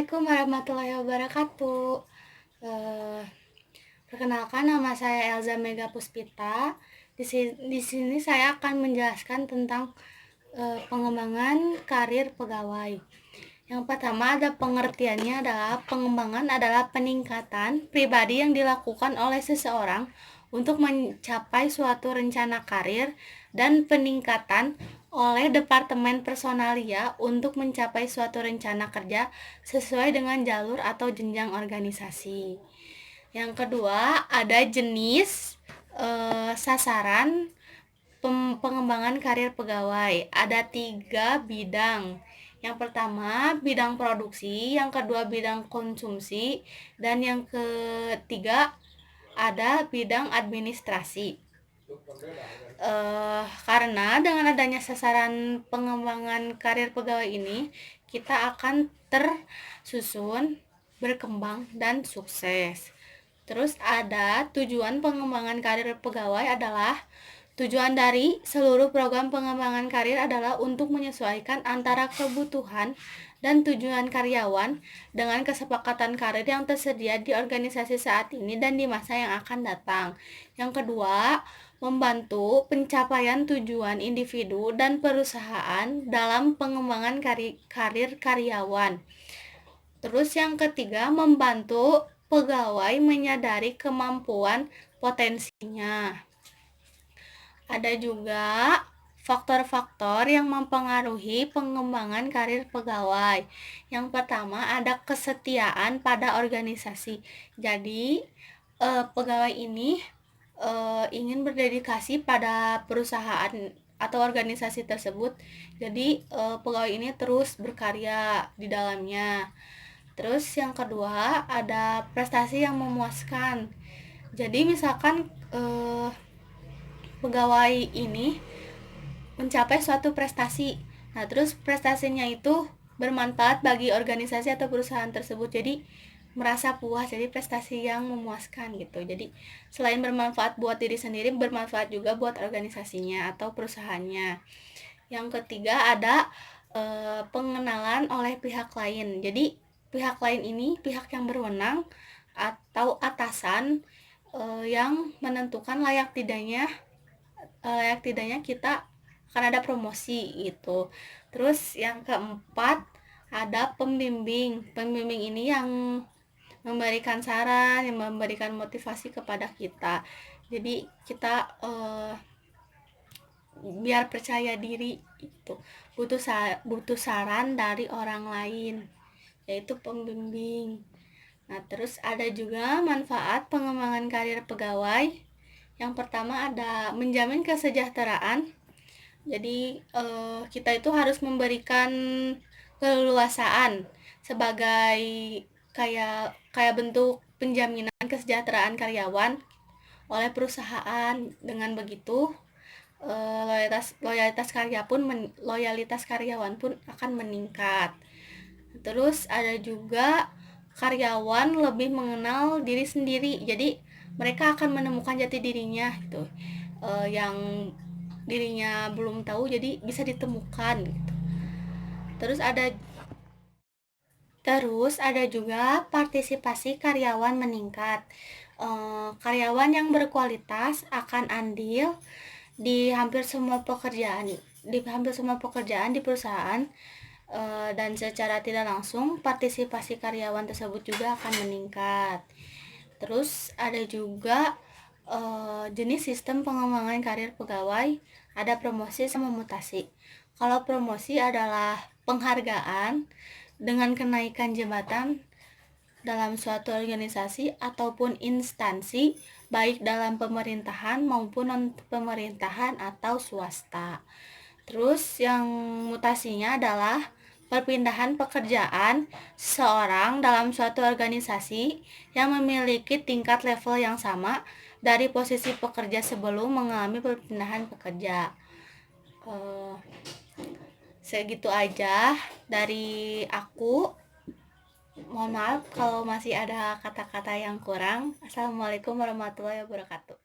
Assalamualaikum warahmatullahi wabarakatuh. Eh, Perkenalkan, nama saya Elza Mega Puspita. Di sini saya akan menjelaskan tentang pengembangan karir pegawai. Yang pertama, ada pengertiannya adalah pengembangan adalah peningkatan pribadi yang dilakukan oleh seseorang untuk mencapai suatu rencana karir, dan peningkatan oleh Departemen Personalia untuk mencapai suatu rencana kerja sesuai dengan jalur atau jenjang organisasi. Yang kedua, ada jenis sasaran pengembangan karir pegawai. Ada 3 bidang. Yang pertama, bidang produksi, yang kedua bidang konsumsi, dan yang ketiga ada bidang administrasi. Karena dengan adanya sasaran pengembangan karir pegawai ini, kita akan tersusun, berkembang, dan sukses. Terus ada tujuan pengembangan karir pegawai adalah tujuan dari seluruh program pengembangan karir adalah untuk menyesuaikan antara kebutuhan dan tujuan karyawan dengan kesepakatan karir yang tersedia di organisasi saat ini dan di masa yang akan datang. Yang kedua, membantu pencapaian tujuan individu dan perusahaan dalam pengembangan karir karyawan. Terus yang ketiga, membantu pegawai menyadari kemampuan potensinya. Ada juga faktor-faktor yang mempengaruhi pengembangan karir pegawai. Yang pertama, ada kesetiaan pada organisasi. Jadi, pegawai ini ingin berdedikasi pada perusahaan atau organisasi tersebut. Jadi, pegawai ini terus berkarya di dalamnya. Terus yang kedua, ada prestasi yang memuaskan. Jadi, misalkan pegawai ini mencapai suatu prestasi. Nah, terus prestasinya itu bermanfaat bagi organisasi atau perusahaan tersebut. Jadi merasa puas, jadi prestasi yang memuaskan gitu. Jadi selain bermanfaat buat diri sendiri, bermanfaat juga buat organisasinya atau perusahaannya. Yang ketiga ada pengenalan oleh pihak lain. Jadi pihak lain ini pihak yang berwenang atau atasan yang menentukan layak tidaknya kita akan ada promosi gitu. Terus yang keempat ada pembimbing. Pembimbing ini yang memberikan saran, yang memberikan motivasi kepada kita. Jadi kita biar percaya diri itu butuh saran dari orang lain, yaitu pembimbing. Nah, terus ada juga manfaat pengembangan karir pegawai. Yang pertama ada menjamin kesejahteraan. Jadi kita itu harus memberikan keleluasaan sebagai kayak bentuk penjaminan kesejahteraan karyawan oleh perusahaan. Dengan begitu loyalitas karyawan pun akan meningkat. Terus ada juga karyawan lebih mengenal diri sendiri. Jadi mereka akan menemukan jati dirinya gitu. Yang dirinya belum tahu jadi bisa ditemukan gitu. Terus ada juga partisipasi karyawan meningkat. Karyawan yang berkualitas akan andil di hampir semua pekerjaan di perusahaan, dan secara tidak langsung partisipasi karyawan tersebut juga akan meningkat. Terus ada juga jenis sistem pengembangan karir pegawai, ada promosi sama mutasi. Kalau promosi adalah penghargaan dengan kenaikan jabatan dalam suatu organisasi ataupun instansi, baik dalam pemerintahan maupun non-pemerintahan atau swasta. Terus yang mutasinya adalah perpindahan pekerjaan seseorang dalam suatu organisasi yang memiliki tingkat level yang sama dari posisi pekerja sebelum mengalami perpindahan pekerja. Segitu aja dari aku. Mohon maaf kalau masih ada kata-kata yang kurang. Assalamualaikum warahmatullahi wabarakatuh.